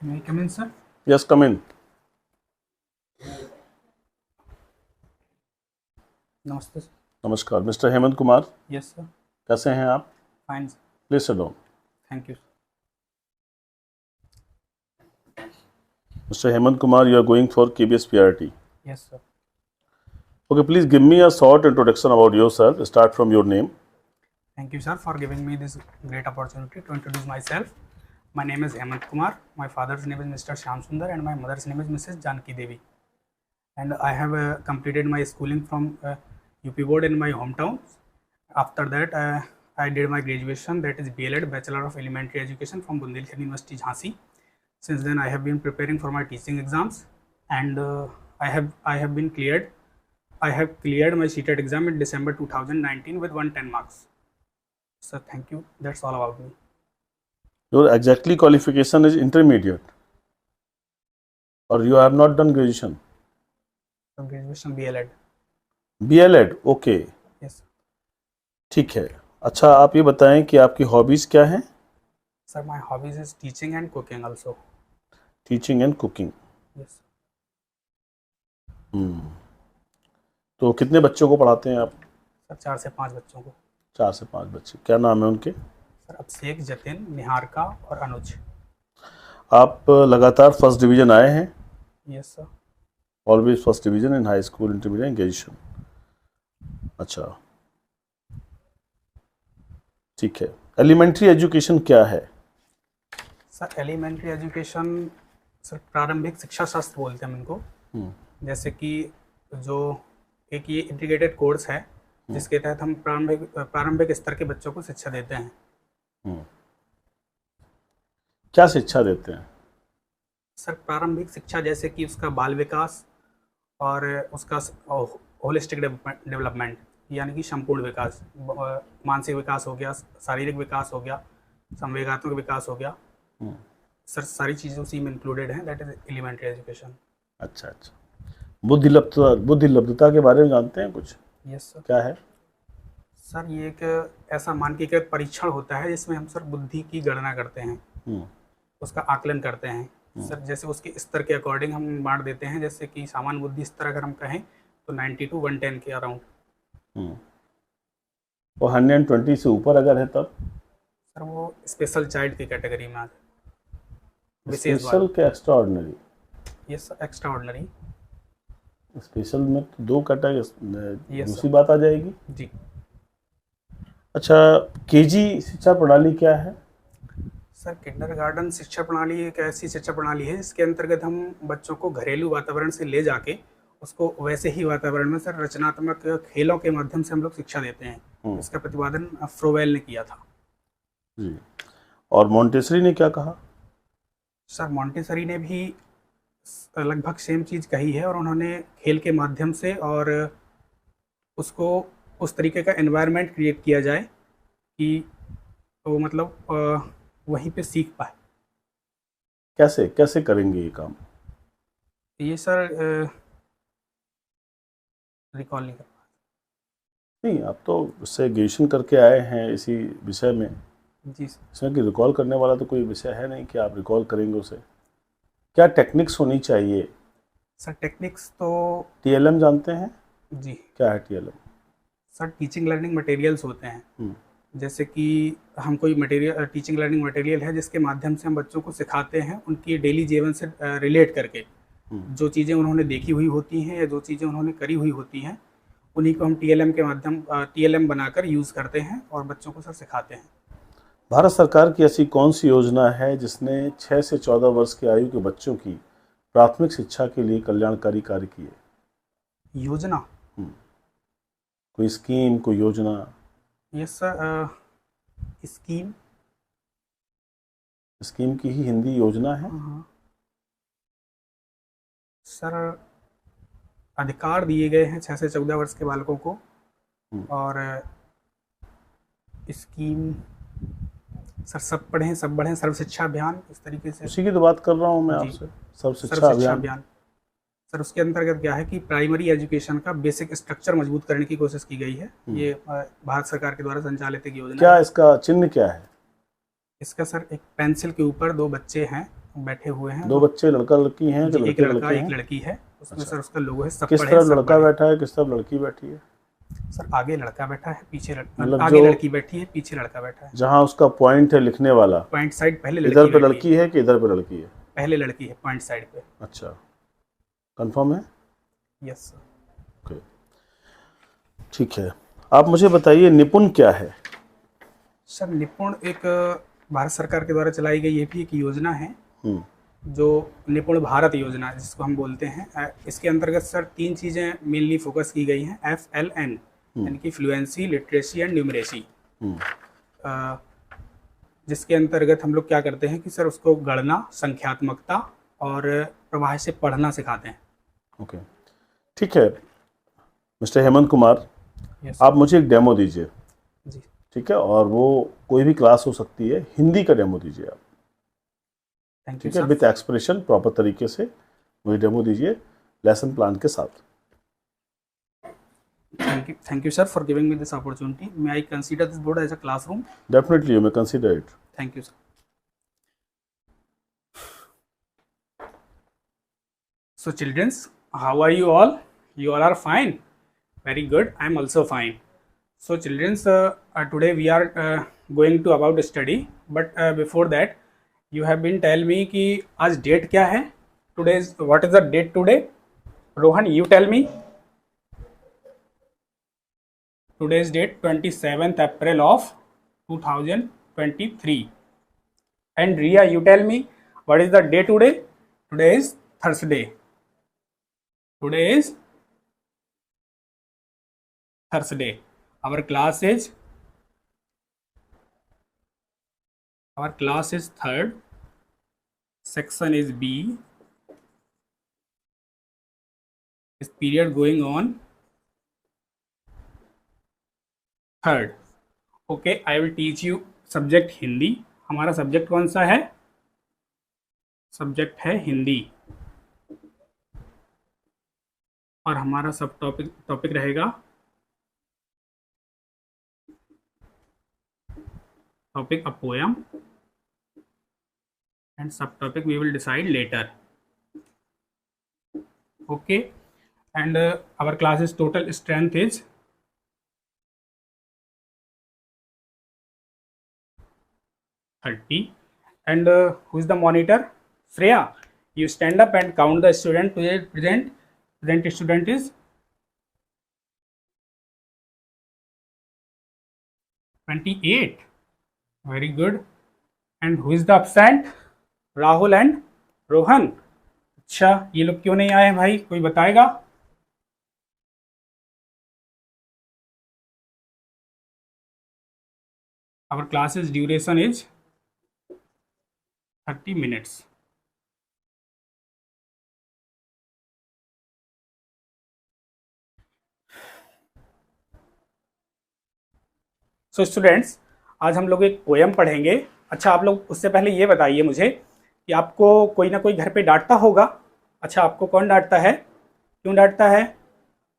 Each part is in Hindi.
May I come in, sir? Yes come in. Namaste, sir. नमस्कार mister Hemant Kumar, Yes, sir. कैसे हैं आप? Fine, sir. Please sit down. Thank you, sir. Mister Hemant Kumar, you are going for KBS PRT. Yes, sir. Okay, please give me a short introduction about yourself. Start from your name. Thank you, sir, for giving me this great opportunity to introduce myself. My name is Hemant Kumar. My father's name is Mr. Shyam Sundar, and my mother's name is Mrs. Janki Devi. And I have completed my schooling from UP board in my hometown. After that, I did my graduation, that is BLEd, Bachelor of Elementary Education, from Bundelkhand University, Jhansi. Since then, I have been preparing for my teaching exams, and I have been cleared. I have cleared my CTET exam in December 2019 with 110 marks. Sir, thank you. That's all about me. Your exactly qualification is intermediate, or you have not done graduation? So graduation BLEd. BLEd, okay. Yes, sir. ठीक है। अच्छा, आप ये बताएं कि आपकी हॉबीज क्या हैं? Sir, my hobbies is teaching and cooking also. Teaching and cooking. Yes, sir. तो कितने बच्चों को पढ़ाते हैं आप? सर 4 से 5 बच्चों को। 4 से 5 बच्चे। क्या नाम है उनके? सर अभिषेक, जतिन, निहारिका और अनुज। आप लगातार फर्स्ट डिवीजन आए हैं? Yes sir. Always first division in high school, intermediate, graduation. अच्छा, ठीक है। एलिमेंट्री एजुकेशन क्या है? सर एलिमेंट्री एजुकेशन, सर प्रारंभिक शिक्षा शास्त्र बोलते हैं हम इनको। जैसे कि जो एक ये इंटीग्रेटेड कोर्स है जिसके तहत हम प्रारंभिक स्तर के बच्चों को शिक्षा देते हैं। क्या शिक्षा देते हैं? सर प्रारंभिक शिक्षा जैसे कि उसका बाल विकास और उसका होलिस्टिक डेवलपमेंट, यानी कि संपूर्ण विकास, मानसिक विकास हो गया, शारीरिक विकास हो गया, संवेगात्मक विकास हो गया। सर सारी चीज़ें उसी में इंक्लूडेड हैं, दैट इज एलिमेंट्री एजुकेशन। अच्छा अच्छा। बुद्धिलब्धता के बारे में जानते हैं कुछ? Yes sir. क्या है? सर ये एक ऐसा मानकीकृत परीक्षण होता है जिसमें हम सर बुद्धि की गणना करते हैं, उसका आकलन करते हैं। सर जैसे उसके स्तर के अकॉर्डिंग हम बांट देते हैं, जैसे कि सामान्य बुद्धि स्तर अगर हम कहें तो 90 to 110 के अराउंड। और 120 से ऊपर अगर है तब? सर वो स्पेशल चाइल्ड की कैटेगरी में आते हैं। स्पेशल के extraordinary? Yes sir, extraordinary. Special में तो 2 कैटेगरी, Yes, दूसरी बात आ जाएगी जी। अच्छा, केजी शिक्षा प्रणाली क्या है? सर किंडरगार्टन शिक्षा प्रणाली एक ऐसी शिक्षा प्रणाली है जिसके अंतर्गत हम बच्चों को घरेलू वातावरण से ले जाके उसको वैसे ही वातावरण में सर रचनात्मक खेलों के माध्यम से हम लोग शिक्षा देते हैं। इसका प्रतिपादन फ्रोवेल ने किया था जी। और मॉन्टेसरी ने क्या कहा? सर मॉन्टेसरी ने भी लगभग सेम चीज़ कही है, और उन्होंने खेल के माध्यम से और उसको उस तरीके का एनवायरनमेंट क्रिएट किया जाए कि वो मतलब वहीं पे सीख पाए। कैसे कैसे करेंगे ये काम? ये सर रिकॉल नहीं कर पा। नहीं, आप तो उससे ग्रेजुएशन करके आए हैं इसी विषय में। जी सर। इसमें कि रिकॉल करने वाला तो कोई विषय है नहीं कि आप रिकॉल करेंगे उसे। क्या टेक्निक्स होनी चाहिए? सर टेक्निक्स तो TLM जानते हैं? जी। क्या है TLM? Sir teaching learning materials होते हैं। जैसे कि हम कोई मटेरियल टीचिंग लर्निंग मटेरियल है जिसके माध्यम से हम बच्चों को सिखाते हैं उनकी डेली जीवन से रिलेट करके। जो चीज़ें उन्होंने देखी हुई होती हैं या जो चीज़ें उन्होंने करी हुई होती हैं उन्हीं को हम TLM के माध्यम TLM बनाकर यूज़ करते हैं और बच्चों को सर सिखाते हैं। भारत सरकार की ऐसी कौन सी योजना है जिसने 6 से 14 वर्ष की आयु के बच्चों की प्राथमिक शिक्षा के लिए कल्याणकारी कार्य किए? योजना? कोई स्कीम, कोई योजना? यस सर, स्कीम की ही हिंदी योजना है। सर अधिकार दिए गए हैं 6 से 14 वर्ष के बालकों को, और स्कीम सर सब पढ़ें सब बढ़ें, सर्व शिक्षा अभियान, इस तरीके से। उसी की तो बात कर रहा हूँ मैं आपसे, सर्व शिक्षा अभियान। सर उसके अंतर्गत क्या है कि प्राइमरी एजुकेशन का बेसिक स्ट्रक्चर मजबूत करने की कोशिश की गई है। ये भारत सरकार के द्वारा संचालित एक योजना। क्या इसका चिन्ह क्या है? इसका सर एक पेंसिल के ऊपर 2 बच्चे हैं, बैठे हुए हैं। दो बच्चे, लड़का लड़की हैं कि जी, एक लड़के लड़का लड़के एक हैं? लड़की है। उसमें अच्छा। सर उसका लोगो है, सब किस पढ़े तरफ सब लड़का बड़े। बैठा है, किस तरफ लड़की बैठी है? सर आगे लड़का बैठा है, पीछे मतलब आगे जो लड़की बैठी है, पीछे लड़का बैठा है। जहाँ उसका पॉइंट है लिखने वाला, पॉइंट साइड पहले इधर लड़की पे बैठी लड़की है कि इधर पे लड़की है? पहले लड़की है पॉइंट साइड पे। अच्छा, कंफर्म है? Yes sir. ओके, ठीक है। आप मुझे बताइए निपुण क्या है? सर निपुण एक भारत सरकार के द्वारा चलाई गई ये भी एक योजना है, हम्म, जो निपुण भारत योजना जिसको हम बोलते हैं। इसके अंतर्गत सर 3 चीज़ें मेनली फोकस की गई हैं, FLN यानी कि फ्लुएंसी, लिटरेसी एंड न्यूमरेसी। जिसके अंतर्गत हम लोग क्या करते हैं कि सर उसको गणना, संख्यात्मकता और प्रवाह से पढ़ना सिखाते हैं। ओके, ठीक है। मिस्टर हेमंत कुमार, यस आप मुझे एक डेमो दीजिए, जी। ठीक है? और वो कोई भी क्लास हो सकती है, हिंदी का डेमो दीजिए आप, थैंक यू ठीक है? सर। विथ एक्सप्रेशन, प्रॉपर तरीके से मुझे डेमो दीजिए लेसन प्लान के साथ। Thank you, sir, for giving me this opportunity. May I consider this board as a classroom? Definitely you may consider it. Thank you, sir. So, children, how are you all? You all are fine. Very good. I am also fine. So, children, today we are going to about study. But before that, you have been tell me कि आज date क्या है? Today's what is the date today? Rohan, you tell me. Today's date 27th April of 2023. And Ria, you tell me what is the day today? Today is Thursday. Today is Thursday. Our class is third. Section is B. This period going on third. Okay, I will teach you subject Hindi. हमारा सब्जेक्ट कौन सा है? सब्जेक्ट है हिंदी। और हमारा सब टॉपिक रहेगा topic a poem and sub topic we will decide later. Okay, and our classes total strength is 30. And who is the monitor? Shreya, you stand up and count the student. Today present student is 28. Very good. And who is the absent? Rahul and Rohan. अच्छा, ये लोग क्यों नहीं आए भाई, कोई बताएगा? Our classes duration is 30 minutes. So students, आज हम लोग एक पोएम पढ़ेंगे। अच्छा, आप लोग उससे पहले ये बताइए मुझे कि आपको कोई ना कोई घर पे डांटता होगा। अच्छा, आपको कौन डांटता है, क्यों डांटता है?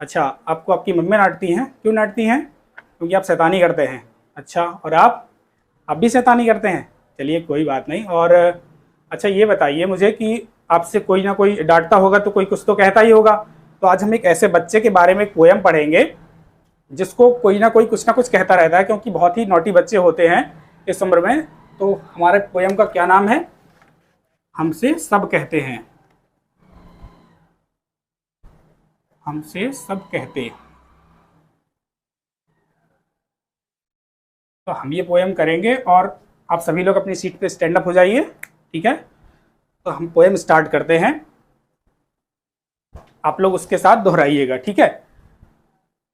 अच्छा, आपको आपकी मम्मी डांटती हैं, क्यों डांटती हैं? क्योंकि आप शैतानी करते हैं। अच्छा, और आप भी शैतानी करते हैं। चलिए कोई बात नहीं। और अच्छा, ये बताइए मुझे कि आपसे कोई ना कोई डांटता होगा तो कोई कुछ तो कहता ही होगा। तो आज हम एक ऐसे बच्चे के बारे में एक पोएम पढ़ेंगे जिसको कोई ना कोई कुछ ना कुछ कहता रहता है, क्योंकि बहुत ही नॉटी बच्चे होते हैं इस उम्र में। तो हमारे पोएम का क्या नाम है? हमसे सब कहते हैं। हमसे सब कहते। तो हम ये पोएम करेंगे और आप सभी लोग अपनी सीट पे स्टैंड अप हो जाइए, ठीक है? तो हम पोएम स्टार्ट करते हैं, आप लोग उसके साथ दोहराइएगा, ठीक है?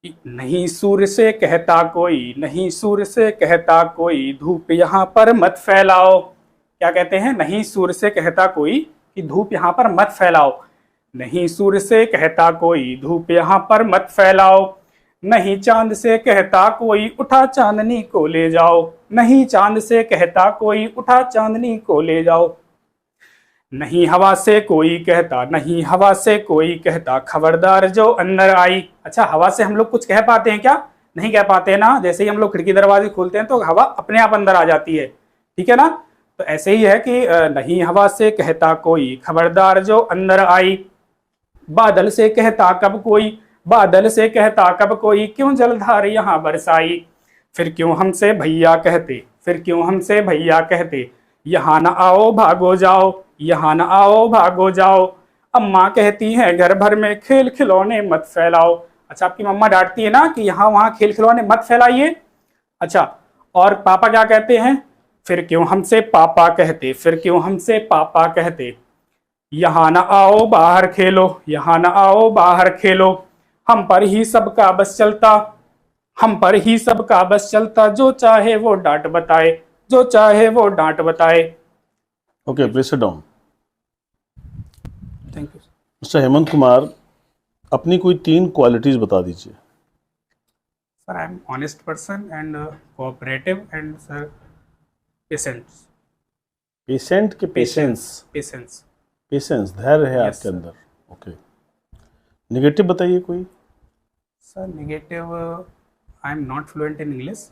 नहीं सूर्य से कहता कोई, नहीं सूर्य से कहता कोई, धूप यहाँ पर मत फैलाओ। क्या कहते हैं? नहीं सूर्य से कहता कोई कि धूप यहाँ पर मत फैलाओ। नहीं सूर्य से कहता कोई, धूप यहाँ पर मत फैलाओ। नहीं चांद से कहता कोई, उठा चांदनी को ले जाओ। नहीं चांद से कहता कोई, उठा चांदनी को ले जाओ। नहीं हवा से कोई कहता, नहीं हवा से कोई कहता, खबरदार जो अंदर आई। अच्छा, हवा से हम लोग कुछ कह पाते हैं क्या? नहीं कह पाते ना। जैसे ही हम लोग खिड़की दरवाजे खोलते हैं तो हवा अपने आप अंदर आ जाती है, ठीक है ना? तो ऐसे ही है कि नहीं हवा से कहता कोई, खबरदार जो अंदर आई। बादल से कहता कब कोई, बादल से कहता कब कोई, क्यों जलधार यहाँ बरसाई। फिर क्यों हमसे भैया कहते, फिर क्यों हमसे भैया कहते, यहाँ न आओ भागो जाओ, यहाँ न आओ भागो जाओ। अम्मा कहती हैं घर भर में खेल खिलौने मत फैलाओ। अच्छा, आपकी मम्मा डांटती है ना कि यहाँ वहाँ खेल खिलौने मत फैलाइए। अच्छा, और पापा क्या कहते हैं, फिर क्यों हमसे पापा कहते, फिर क्यों हमसे पापा कहते, यहाँ न आओ बाहर खेलो, यहाँ न आओ बाहर खेलो। हम पर ही सबका बस चलता, हम पर ही सबका बस चलता, जो चाहे वो डांट बताए, जो चाहे वो डांट बताए। Okay, please sit down. Thank you. Mister Hemant Kumar, अपनी कोई 3 क्वालिटीज बता दीजिए। Sir, I M honest person and cooperative and sir patient. Patient के पेशेंस, पेशेंस, पेशेंस, धैर्य है Yes, आपके sir. अंदर। ओके, नेगेटिव बताइए कोई। Sir negative, I am not fluent in English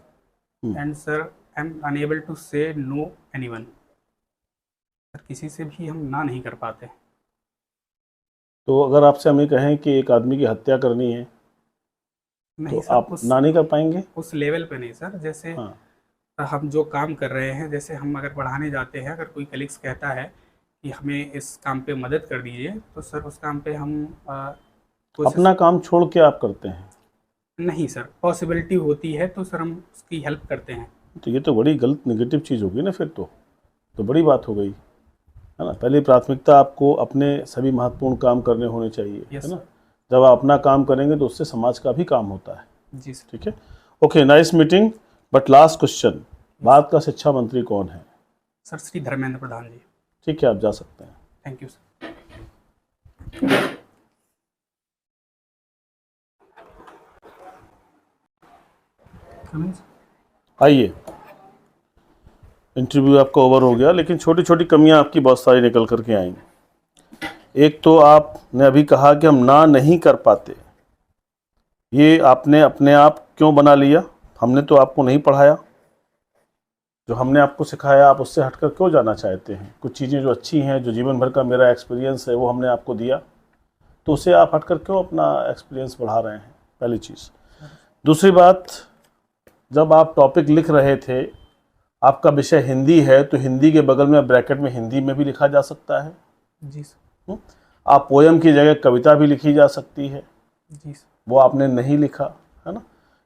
and sir I am unable to say no anyone. Sir किसी से भी हम ना नहीं कर पाते। तो अगर आपसे हम ये कहें कि एक आदमी की हत्या करनी है नहीं तो सर, आप ना नहीं कर पाएंगे? उस लेवल पे नहीं सर। जैसे हाँ, हम जो काम कर रहे हैं, जैसे हम अगर पढ़ाने जाते हैं, अगर कोई कलीग्स कहता है कि हमें इस काम पे मदद कर दीजिए, तो सर उस काम पे हम अपना काम छोड़ के आप करते हैं? नहीं सर, पॉसिबिलिटी होती है तो सर हम उसकी हेल्प करते हैं। तो ये तो बड़ी गलत नेगेटिव चीज़ होगी ना, फिर तो बड़ी बात हो गई है ना। पहली प्राथमिकता आपको अपने सभी महत्वपूर्ण काम करने होने चाहिए, Yes, है ना। sir. जब आप अपना काम करेंगे तो उससे समाज का भी काम होता है। जी सर। ठीक है, okay, nice meeting. But last question, Bharat का शिक्षा मंत्री कौन है? सर श्री धर्मेंद्र प्रधान जी। ठीक है, आप जा सकते हैं। Thank you sir. आइए, इंटरव्यू आपका ओवर हो गया, लेकिन छोटी छोटी कमियां आपकी बहुत सारी निकल करके आएंगी। एक तो आपने अभी कहा कि हम ना नहीं कर पाते। ये आपने अपने आप क्यों बना लिया? हमने तो आपको नहीं पढ़ाया। जो हमने आपको सिखाया आप उससे हटकर क्यों जाना चाहते हैं? कुछ चीज़ें जो अच्छी हैं, जो जीवन भर का मेरा एक्सपीरियंस है, वो हमने आपको दिया, तो उससे आप हटकर क्यों अपना एक्सपीरियंस बढ़ा रहे हैं? पहली चीज़। दूसरी बात, जब आप टॉपिक लिख रहे थे, आपका विषय हिंदी है, तो हिंदी के बगल में ब्रैकेट में हिंदी में भी लिखा जा सकता है। जी सर। आप पोयम की जगह कविता भी लिखी जा सकती है, जी सर। वो आपने नहीं लिखा, है ना।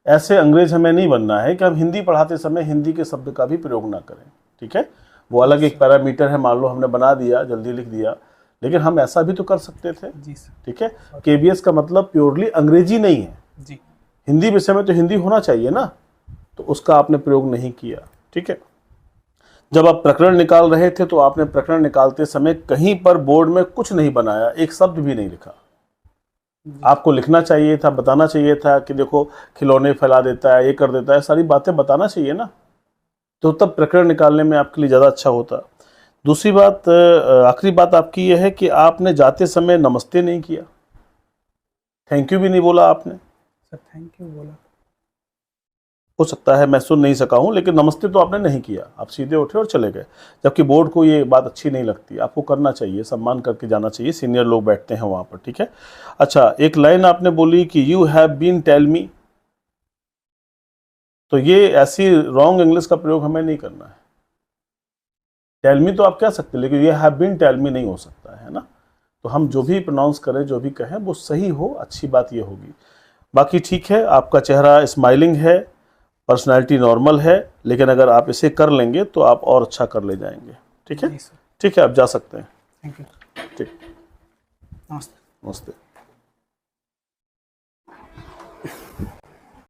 ऐसे अंग्रेज हमें नहीं बनना है कि हम हिंदी पढ़ाते समय हिंदी के शब्द का भी प्रयोग ना करें। ठीक है, वो अलग एक पैरामीटर है। मान लो हमने बना दिया, जल्दी लिख दिया, लेकिन हम ऐसा भी तो कर सकते थे। जी सर। ठीक है, केबीएस का मतलब प्योरली अंग्रेजी नहीं है। जी। हिंदी विषय में तो हिंदी होना चाहिए ना, तो उसका आपने प्रयोग नहीं किया। ठीक है, जब आप प्रकरण निकाल रहे थे तो आपने प्रकरण निकालते समय कहीं पर बोर्ड में कुछ नहीं बनाया, एक शब्द भी नहीं लिखा। आपको लिखना चाहिए था, बताना चाहिए था कि देखो खिलौने फैला देता है, ये कर देता है, सारी बातें बताना चाहिए ना, तो तब प्रकरण निकालने में आपके लिए ज़्यादा अच्छा होता। दूसरी बात, आखिरी बात आपकी ये है कि आपने जाते समय नमस्ते नहीं किया, थैंक यू भी नहीं बोला आपने। सर थैंक यू बोला। हो सकता है मैं सुन नहीं सका हूं, लेकिन नमस्ते तो आपने नहीं किया, आप सीधे उठे और चले गए। जबकि बोर्ड को ये बात अच्छी नहीं लगती, आपको करना चाहिए, सम्मान करके जाना चाहिए, सीनियर लोग बैठते हैं वहां पर। ठीक है, अच्छा, एक लाइन आपने बोली कि you have been tell me, तो ये ऐसी रॉन्ग इंग्लिश का प्रयोग हमें नहीं करना है। टेल मी तो आप कह सकते, लेकिन ये हैव बीन टेल मी नहीं हो सकता है ना। तो हम जो भी प्रोनाउंस करें, जो भी कहें, वो सही हो, अच्छी बात ये होगी। बाकी ठीक है, आपका चेहरा स्माइलिंग है, पर्सनैलिटी नॉर्मल है, लेकिन अगर आप इसे कर लेंगे तो आप और अच्छा कर ले जाएंगे। ठीक है, जी सर। ठीक है, आप जा सकते हैं। Thank you. ठीक, नमस्ते। नमस्ते।